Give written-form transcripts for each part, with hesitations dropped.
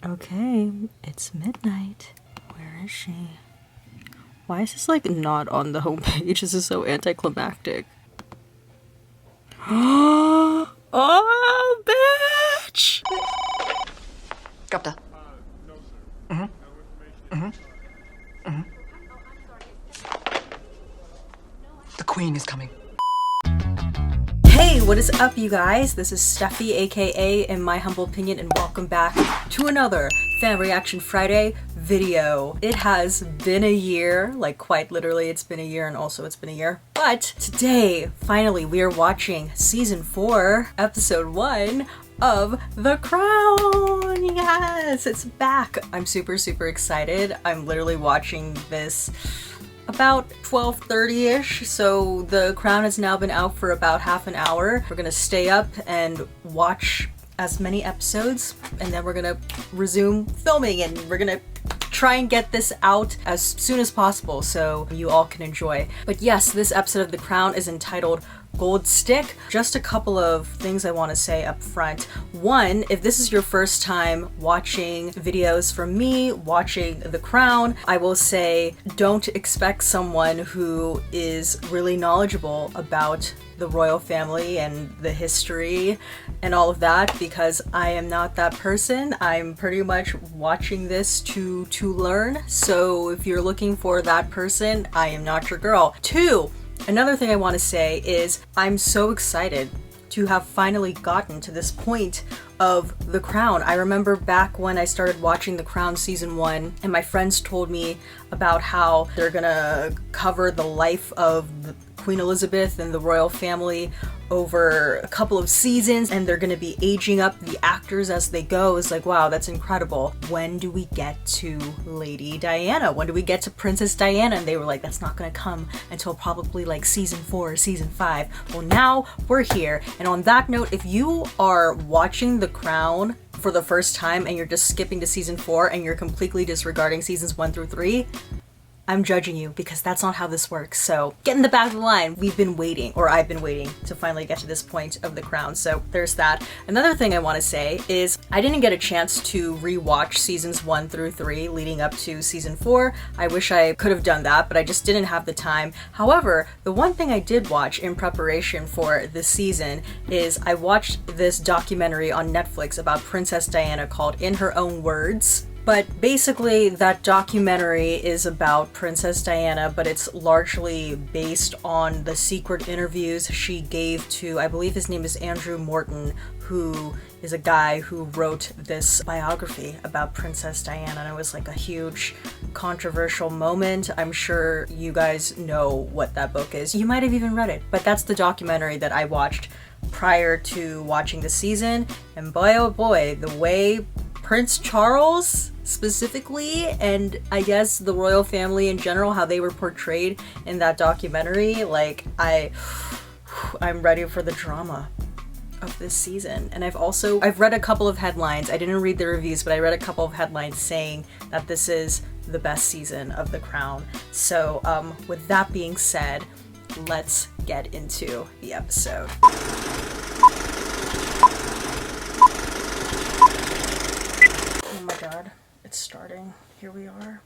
Okay, it's midnight. Where is she? Why is this like not on the homepage? This is so anticlimactic. Oh, bitch! Doctor. The Queen is coming. Hey, what is up, you guys? This is Steffi, aka In My Humble Opinion, and welcome back to another Fan Reaction Friday video. It has been a year, like quite literally it's been a year, and also it's been a year. But today, finally, we are watching Season 4, Episode 1 of The Crown! Yes, it's back! I'm super excited. I'm literally watching this about 12:30ish, so The Crown has now been out for about half an hour. We're gonna stay up and watch as many episodes, and then we're gonna resume filming, and we're gonna try and get this out as soon as possible so you all can enjoy. But yes, this episode of The Crown is entitled Gold Stick. Just a couple of things I want to say up front. One, if this is your first time watching videos from me watching The Crown, I will say don't expect someone who is really knowledgeable about the royal family and the history and all of that, because I am not that person. I'm pretty much watching this to learn. So if you're looking for that person, I am not your girl. Two, another thing I want to say is I'm so excited to have finally gotten to this point of The Crown. I remember back when I started watching The Crown Season 1 and my friends told me about how they're gonna cover the life of Queen Elizabeth and the royal family over a couple of seasons, and they're gonna be aging up the actors as they go. It's like, wow, that's incredible. When do we get to Lady Diana? When do we get to Princess Diana? And they were like, that's not gonna come until probably like Season 4 or Season 5. Well, now we're here. And on that note, if you are watching The Crown for the first time and you're just skipping to Season 4 and you're completely disregarding Seasons 1 through 3, I'm judging you, because that's not how this works. So get in the back of the line. We've been waiting, or I've been waiting to finally get to this point of The Crown. So there's that. Another thing I want to say is I didn't get a chance to rewatch Seasons 1 through 3 leading up to Season 4. I wish I could have done that, but I just didn't have the time. However, the one thing I did watch in preparation for this season is I watched this documentary on Netflix about Princess Diana called In Her Own Words. But basically, that documentary is about Princess Diana, but it's largely based on the secret interviews she gave to, I believe his name is Andrew Morton, who is a guy who wrote this biography about Princess Diana, and it was like a huge controversial moment. I'm sure you guys know what that book is. You might have even read it, but that's the documentary that I watched prior to watching the season, and boy oh boy, the way Prince Charles specifically, and I guess the royal family in general, how they were portrayed in that documentary, like I'm ready for the drama of this season. And I've read a couple of headlines. I didn't read the reviews, but I read a couple of headlines saying that this is the best season of The Crown. So with that being said, let's get into the episode. It's starting. Here we are.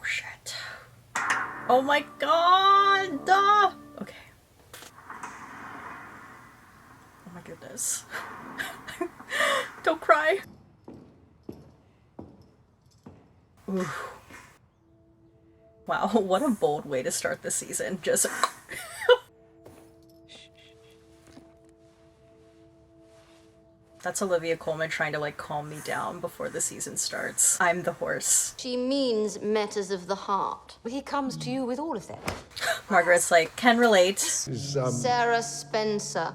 Shit. Oh my god! Duh! Okay. Oh my goodness. Don't cry. Ooh. Wow, what a bold way to start the season. Just That's Olivia Colman trying to like calm me down before the season starts. I'm the horse. She means matters of the heart. He comes to you with all of them. Margaret's like, can relate. Sarah Spencer.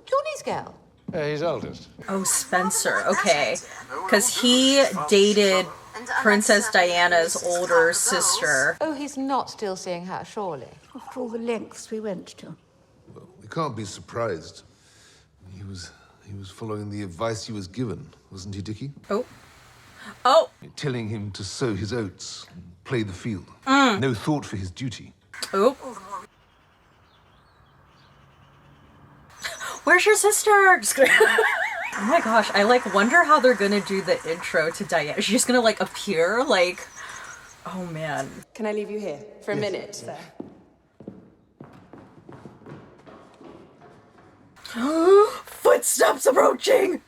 Johnny's girl. His eldest. Oh, Spencer, okay. Because he dated Princess Diana's older sister. Oh, he's not still seeing her, surely. After all the lengths we went to. Well, we can't be surprised. He was following the advice he was given, wasn't he, Dickie? Oh. Oh! Telling him to sow his oats and play the field. No thought for his duty. Oh. Where's your sister? Just kidding. Oh my gosh, I like wonder how they're gonna do the intro to Diana. She's just gonna like appear like, oh man. Can I leave you here for a minute? Footsteps approaching!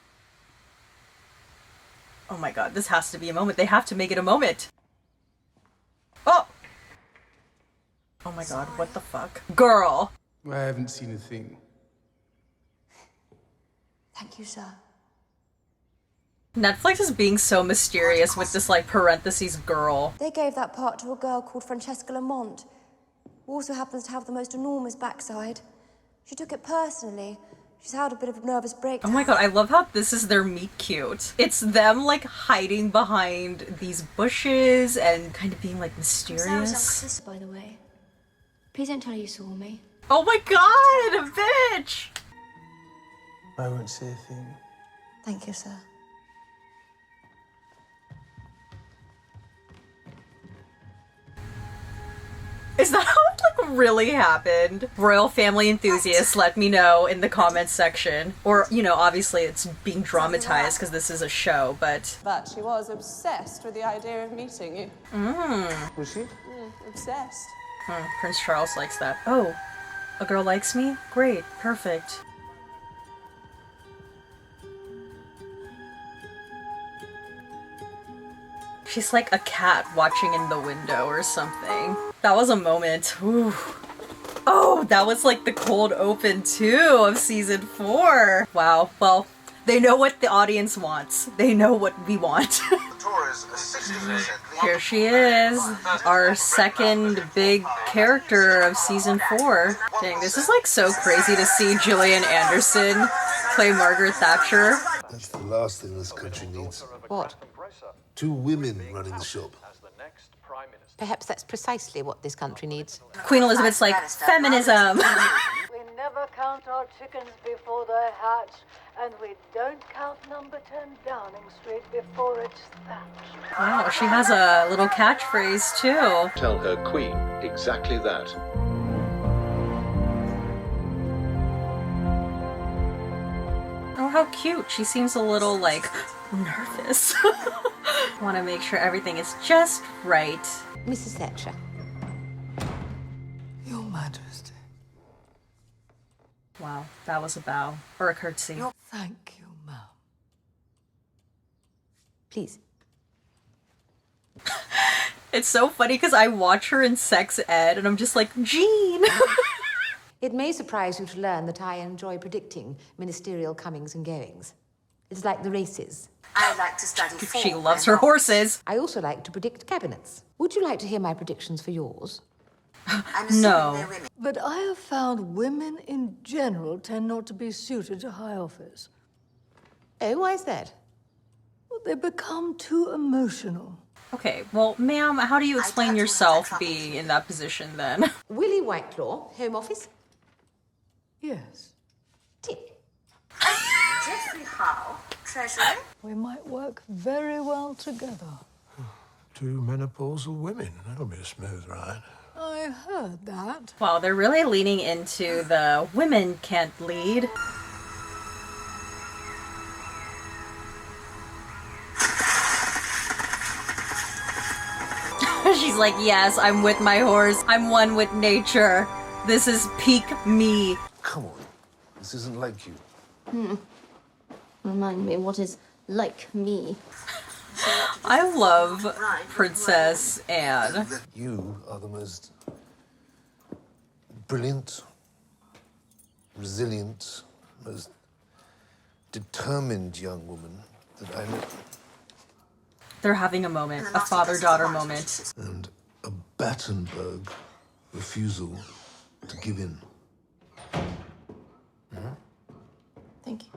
Oh my god, this has to be a moment. They have to make it a moment. Oh! Oh my god, what the fuck? Girl! I haven't seen a thing. Thank you, sir. Netflix is being so mysterious with this like parentheses girl. They gave that part to a girl called Francesca Lamont, who also happens to have the most enormous backside. She took it personally. She's had a bit of a nervous breakdown. Oh my god, I love how this is their meet cute. It's them like hiding behind these bushes and kind of being like mysterious. Sarah's younger sister, by the way. Please don't tell her you saw me. Oh my god, bitch! I won't say a thing. Thank you, sir. Is that how it like really happened? Royal family enthusiasts, let me know in the comments section. Or, you know, obviously it's being dramatized because this is a show, but... But she was obsessed with the idea of meeting you. Was she? Obsessed. Prince Charles likes that. Oh, a girl likes me? Great, perfect. She's like a cat watching in the window or something. That was a moment. Ooh. Oh, that was like the cold open too of season 4. Wow, well, they know what the audience wants. They know what we want. Here she is, our second big character of season 4. Dang, this is like so crazy to see Gillian Anderson play Margaret Thatcher. That's the last thing this country needs. What? 2 women running the shop. Perhaps that's precisely what this country needs. Queen Elizabeth's like, feminism. We never count our chickens before they hatch, and we don't count number 10 Downing Street before it's thatched. Wow, she has a little catchphrase too. Tell her queen exactly that. Oh, how cute. She seems a little like nervous. Want to make sure everything is just right. Mrs. Thatcher. Your Majesty. Wow, that was a bow. Or a curtsy. Thank you, ma'am. Please. It's so funny because I watch her in sex ed and I'm just like, Jean! It may surprise you to learn that I enjoy predicting ministerial comings and goings. It's like the races. I like to study She loves her horses. I also like to predict cabinets. Would you like to hear my predictions for yours? No. But I have found women in general tend not to be suited to high office. Oh, why is that? Well, they become too emotional. Okay, well, ma'am, how do you explain yourself being in that position then? Willie Whitelaw, Home Office. Yes. Tick. Geoffrey Howe, Treasury. We might work very well together. 2 menopausal women. That'll be a smooth ride. I heard that. Wow, they're really leaning into the women can't lead. She's like, yes, I'm with my horse. I'm one with nature. This is peak me. Come on. This isn't like you. Remind me what is like me. I love Princess Anne. You are the most brilliant, resilient, most determined young woman that I know. They're having a moment, a father-daughter moment. And a Battenberg refusal to give in. Thank you.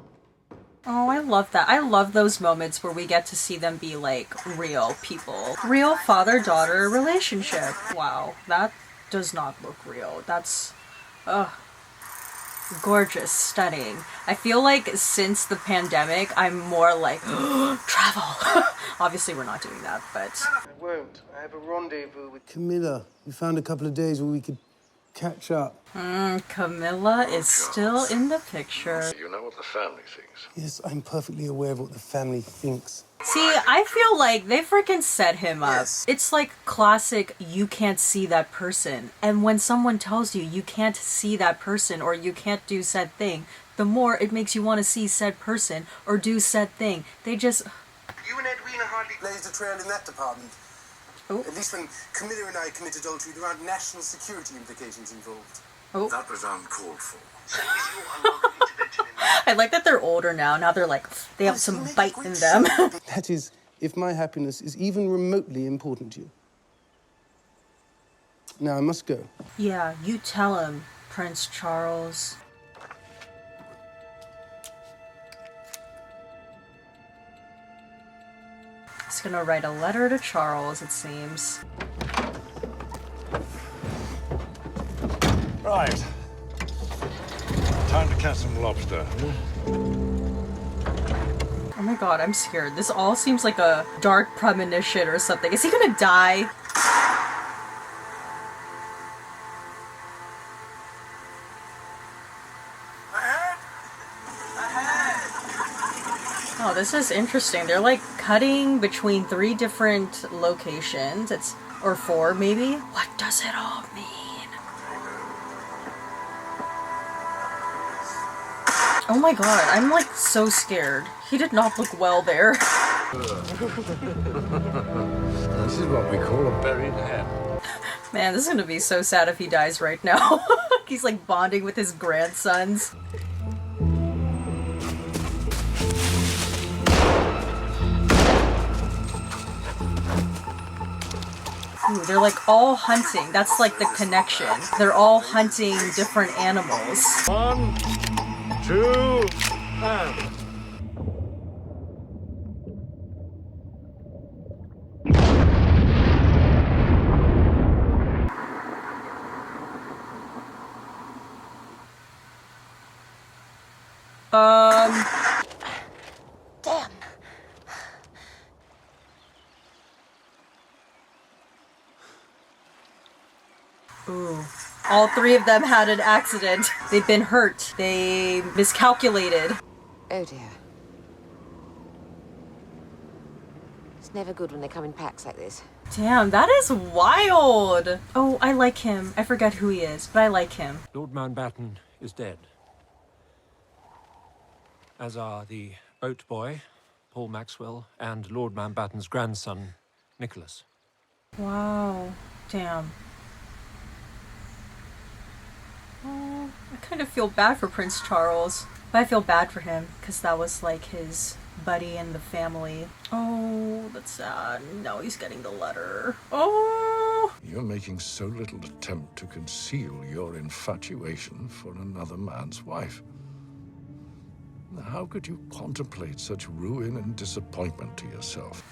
Oh, I love that. I love those moments where we get to see them be like real people. Real father-daughter relationship. Wow, that does not look real. That's, gorgeous, stunning. I feel like since the pandemic, I'm more like, travel. Obviously, we're not doing that, but... I won't. I have a rendezvous with Camilla. We found a couple of days where we could catch up. Camilla is still in the picture. You know what the family thinks. Yes, I'm perfectly aware of what the family thinks. See, I feel like they freaking set him up. It's like classic, you can't see that person. And when someone tells you you can't see that person or you can't do said thing, the more it makes you want to see said person or do said thing. They just... You and Edwina hardly blazed a trail in that department. Oh. At least when Camilla and I commit adultery, there aren't national security implications involved. Oh. That was uncalled for. I like that they're older now. Now they're like, they have some bite in them. That is, if my happiness is even remotely important to you. Now, I must go. Yeah, you tell him, Prince Charles. He's gonna write a letter to Charles, it seems. Right. Time to catch some lobster. Oh my god, I'm scared. This all seems like a dark premonition or something. Is he gonna die? Oh, this is interesting. They're like cutting between 3 different locations. Or 4 maybe? What does it all mean? Oh my god, I'm like so scared. He did not look well there. This is what we call a buried hen. Man, this is gonna be so sad if he dies right now. He's like bonding with his grandsons. Ooh, they're like all hunting. That's like the connection. They're all hunting different animals. 1, 2, and... Damn. Ooh. All 3 of them had an accident. They've been hurt. They miscalculated. Oh dear. It's never good when they come in packs like this. Damn, that is wild. Oh, I like him. I forget who he is, but I like him. Lord Mountbatten is dead. As are the boat boy, Paul Maxwell, and Lord Mountbatten's grandson, Nicholas. Wow. Damn. Oh, I kind of feel bad for Prince Charles. But I feel bad for him, because that was like his buddy in the family. Oh, that's sad. Now he's getting the letter. Oh! You're making so little attempt to conceal your infatuation for another man's wife. How could you contemplate such ruin and disappointment to yourself?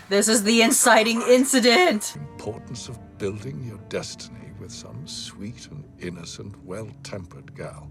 This is the inciting incident! Importance of building your destiny with some sweet and innocent, well-tempered gal.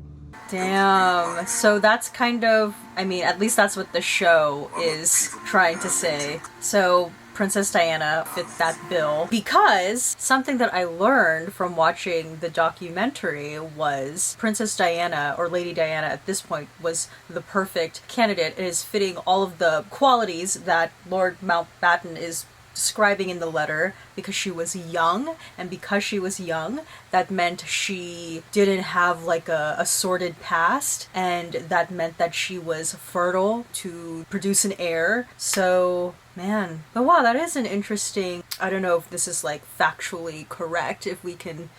Damn. So that's kind of, I mean, at least that's what the show is trying to say. So Princess Diana fit that bill because something that I learned from watching the documentary was Princess Diana, or Lady Diana at this point, was the perfect candidate. It is fitting all of the qualities that Lord Mountbatten is describing in the letter, because she was young, and because she was young, that meant she didn't have like a sordid past, and that meant that she was fertile to produce an heir. So man, but wow, that is an interesting, I don't know if this is like factually correct, if we can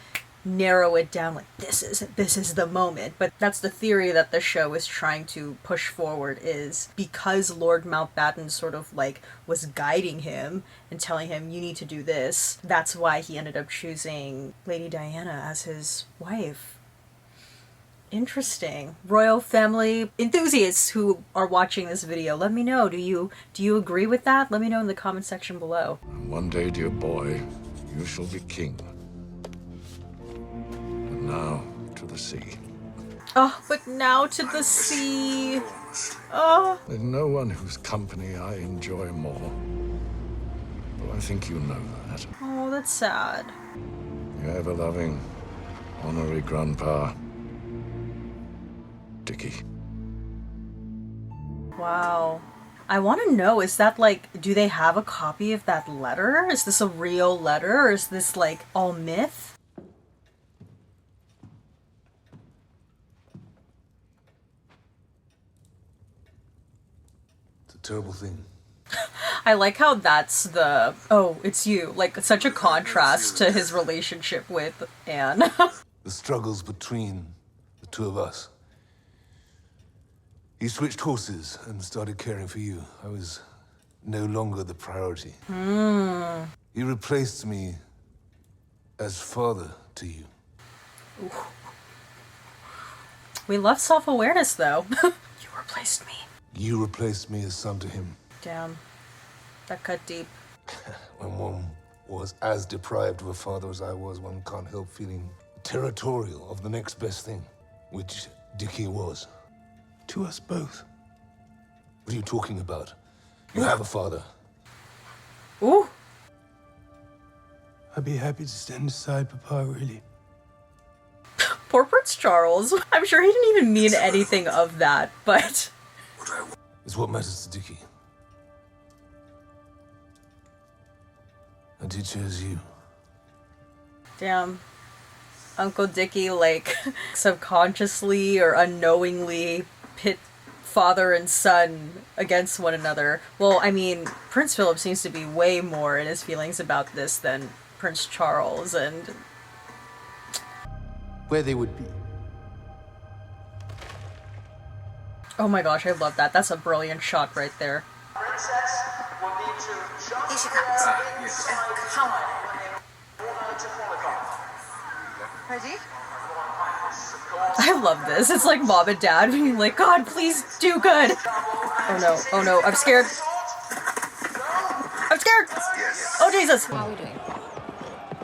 narrow it down like this is the moment, but that's the theory that the show is trying to push forward, is because Lord Mountbatten sort of like was guiding him and telling him you need to do this, that's why he ended up choosing Lady Diana as his wife. Interesting. Royal family enthusiasts who are watching this video, let me know, do you agree with that? Let me know in the comment section below. One day, dear boy, you shall be king. Now to the sea. Oh, but now to the sea. Oh. There's no one whose company I enjoy more. But I think you know that. Oh, that's sad. Your ever-loving, Honorary Grandpa, Dickie. Wow. I want to know, is that like, do they have a copy of that letter? Is this a real letter, or is this like all myth? It's a terrible thing. I like how that's the, oh, it's you. Like, such a contrast to his relationship with Anne. The struggles between the two of us. He switched horses and started caring for you. I was no longer the priority. He replaced me as father to you. Ooh. We love self-awareness, though. You replaced me. You replaced me as son to him. Damn. That cut deep. When one was as deprived of a father as I was, one can't help feeling territorial of the next best thing, which Dickie was. To us both. What are you talking about? You have a father. Ooh. I'd be happy to stand aside, Papa, really. Poor Prince Charles. I'm sure he didn't even mean anything of that, but... It's what matters to Dickie. And he chose you. Damn. Uncle Dickie, like, subconsciously or unknowingly pit father and son against one another. Well, I mean, Prince Philip seems to be way more in his feelings about this than Prince Charles, and... Where they would be. Oh my gosh, I love that. That's a brilliant shot right there. Princess will need to jump Ready? I love this. It's like mom and dad being like, God, please do good. Oh no, I'm scared. I'm scared. Oh Jesus. How are we doing?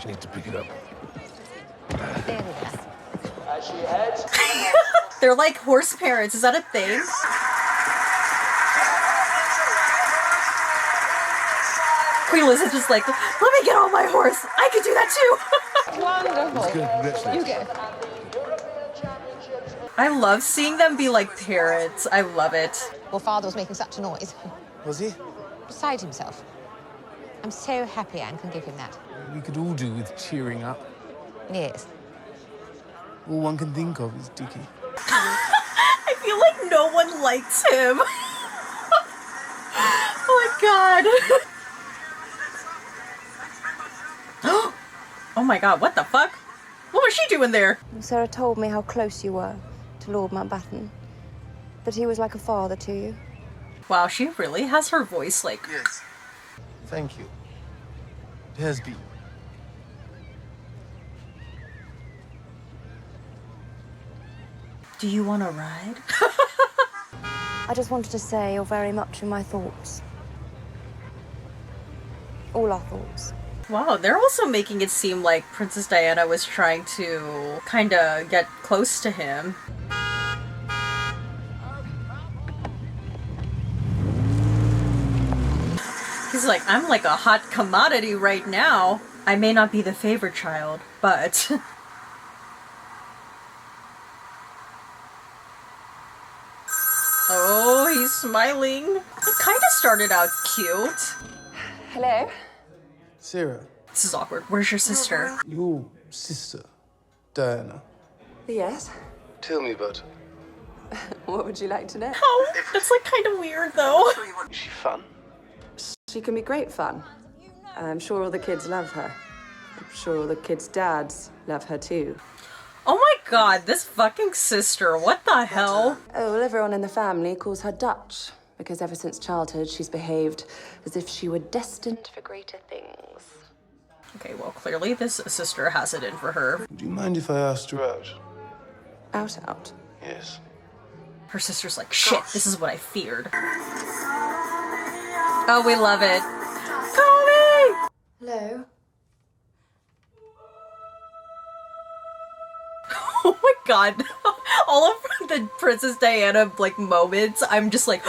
She needs to pick it up. There it is. As she heads. They're like horse parents. Is that a thing? Queen Elizabeth just like, let me get on my horse. I can do that too. Wonderful. You go. I love seeing them be like parents. I love it. Well, Father was making such a noise. Was he? Beside himself. I'm so happy Anne can give him that. We could all do with cheering up. Yes. All one can think of is Dickie. I feel like no one likes him. Oh my god. Oh my god, what the fuck? What was she doing there? Sarah told me how close you were to Lord Mountbatten, that he was like a father to you. Wow, she really has her voice like... Yes. Thank you. It has been. Do you want to ride? I just wanted to say you're very much in my thoughts. All our thoughts. Wow, they're also making it seem like Princess Diana was trying to kind of get close to him. He's like, I'm like a hot commodity right now. I may not be the favorite child, but... Oh, he's smiling. It kind of started out cute. Hello? Sarah. This is awkward. Where's your sister? Your sister, Diana. Yes? Tell me about her. What would you like to know? Oh, that's like kind of weird though. Is she fun? She can be great fun. I'm sure all the kids love her. I'm sure all the kids' dads love her too. Oh my god, this fucking sister, what the hell? Oh, well, everyone in the family calls her Dutch, because ever since childhood she's behaved as if she were destined for greater things. Okay, well, clearly this sister has it in for her. Would you mind if I asked her out? Out? Yes. Her sister's like, shit, this is what I feared. Oh, we love it. Call me! Hello? Oh my god. All of the Princess Diana, like, moments, I'm just like...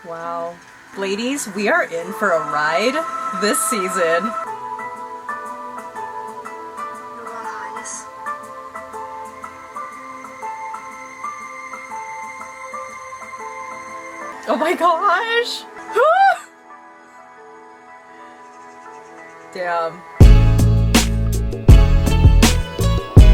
Wow. Ladies, we are in for a ride this season. Your Royal Highness. Oh my gosh! Damn.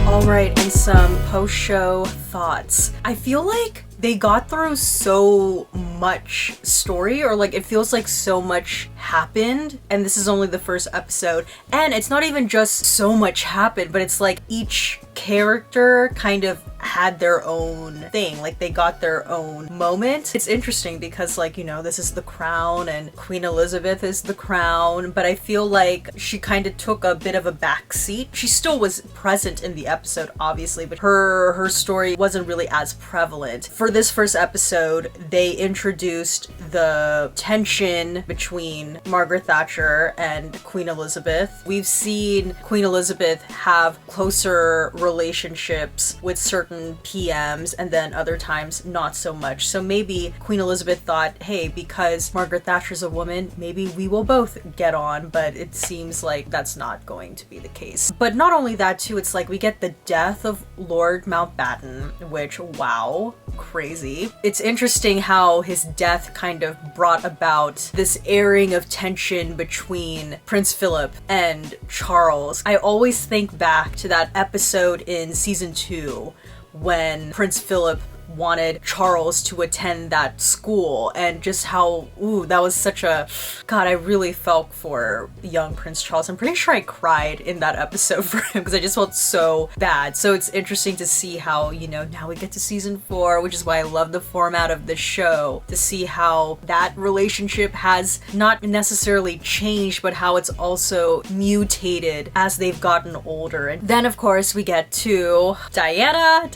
Alright, and some post-show thoughts. I feel like they got through so much story, or like it feels like so much happened, and this is only the first episode. And it's not even just so much happened, but it's like each character kind of had their own thing, like they got their own moment. It's interesting because, like, you know, this is the crown and Queen Elizabeth is the crown, but I feel like she kind of took a bit of a backseat. She still was present in the episode, obviously, but her story wasn't really as prevalent. For this first episode, they introduced the tension between Margaret Thatcher and Queen Elizabeth. We've seen Queen Elizabeth have closer relationships with certain PMs, and then other times not so much. So maybe Queen Elizabeth thought, hey, because Margaret Thatcher's a woman, maybe we will both get on, but it seems like that's not going to be the case. But not only that too, it's like we get the death of Lord Mountbatten, which, wow, crazy. It's interesting how his death kind of brought about this airing of tension between Prince Philip and Charles. I always think back to that episode in season 2 when Prince Philip wanted Charles to attend that school, and just how, ooh, that was such a, God, I really felt for young Prince Charles. I'm pretty sure I cried in that episode for him because I just felt so bad. So it's interesting to see how, you know, now we get to season 4, which is why I love the format of the show, to see how that relationship has not necessarily changed, but how it's also mutated as they've gotten older. And then of course we get to Diana.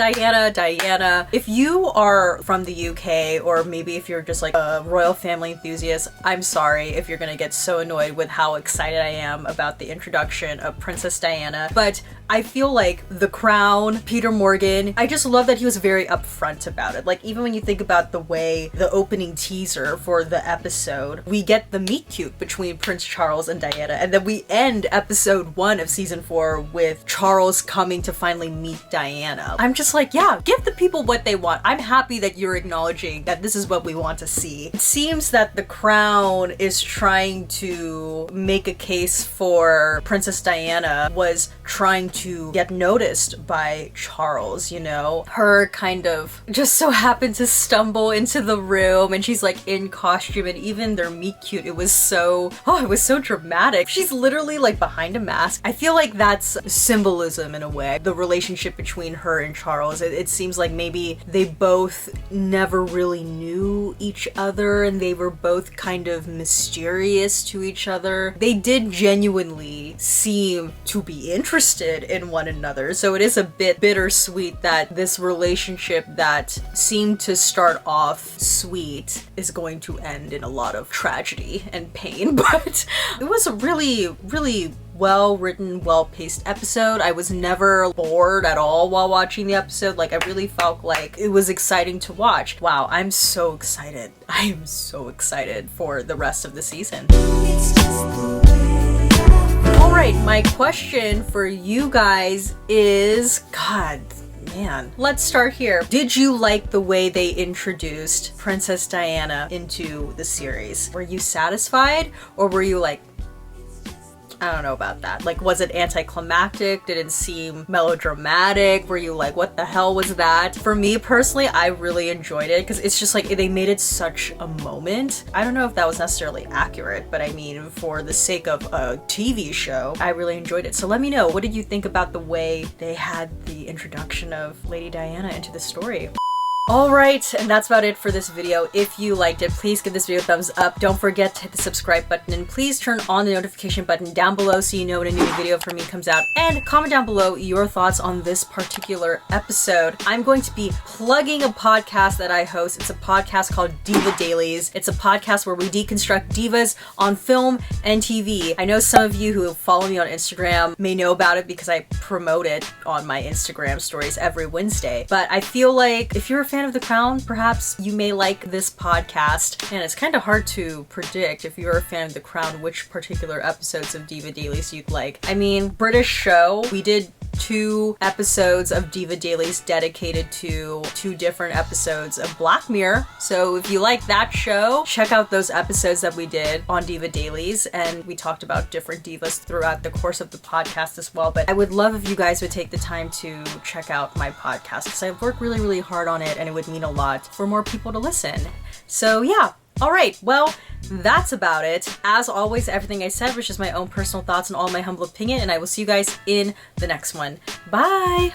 If you are from the UK, or maybe if you're just like a royal family enthusiast, I'm sorry if you're gonna get so annoyed with how excited I am about the introduction of Princess Diana, but I feel like The Crown, Peter Morgan, I just love that he was very upfront about it. Like, even when you think about the way the opening teaser for the episode, we get the meet cute between Prince Charles and Diana, and then we end episode 1 of season 4 with Charles coming to finally meet Diana. I'm just like, yeah, give the people what they want. I'm happy that you're acknowledging that this is what we want to see. It seems that The Crown is trying to make a case for Princess Diana was trying to get noticed by Charles, you know? Her kind of just so happened to stumble into the room, and she's like in costume, and even their meet cute, it was so dramatic. She's literally like behind a mask. I feel like that's symbolism in a way, the relationship between her and Charles. It seems like maybe they both never really knew each other, and they were both kind of mysterious to each other. They did genuinely seem to be interested in one another, so it is a bit bittersweet that this relationship that seemed to start off sweet is going to end in a lot of tragedy and pain. But it was a really well-written, well-paced episode. I was never bored at all while watching the episode. Like, I really felt like it was exciting to watch. Wow, I'm so excited. I am so excited for the rest of the season. Alright, my question for you guys is, God, man, let's start here. Did you like the way they introduced Princess Diana into the series? Were you satisfied, or were you like, I don't know about that? Like, was it anticlimactic? Did it seem melodramatic? Were you like, what the hell was that? For me personally, I really enjoyed it because it's just like they made it such a moment. I don't know if that was necessarily accurate, but I mean, for the sake of a TV show, I really enjoyed it. So let me know, what did you think about the way they had the introduction of Lady Diana into the story? Alright, and that's about it for this video. If you liked it, please give this video a thumbs up. Don't forget to hit the subscribe button, and please turn on the notification button down below so you know when a new video from me comes out. And comment down below your thoughts on this particular episode. I'm going to be plugging a podcast that I host. It's a podcast called Diva Dailies. It's a podcast where we deconstruct divas on film and TV. I know some of you who follow me on Instagram may know about it because I promote it on my Instagram stories every Wednesday. But I feel like if you're a fan fan of The Crown, perhaps you may like this podcast. And it's kind of hard to predict if you're a fan of The Crown which particular episodes of Diva Dailies you'd like. I mean, British show, we did 2 episodes of Diva Dailies dedicated to 2 different episodes of Black Mirror. So if you like that show, check out those episodes that we did on Diva Dailies, and we talked about different divas throughout the course of the podcast as well. But I would love if you guys would take the time to check out my podcast, because I've worked really, really hard on it, and it would mean a lot for more people to listen. So yeah. All right, well, that's about it. As always, everything I said was just my own personal thoughts and all my humble opinion, and I will see you guys in the next one. Bye!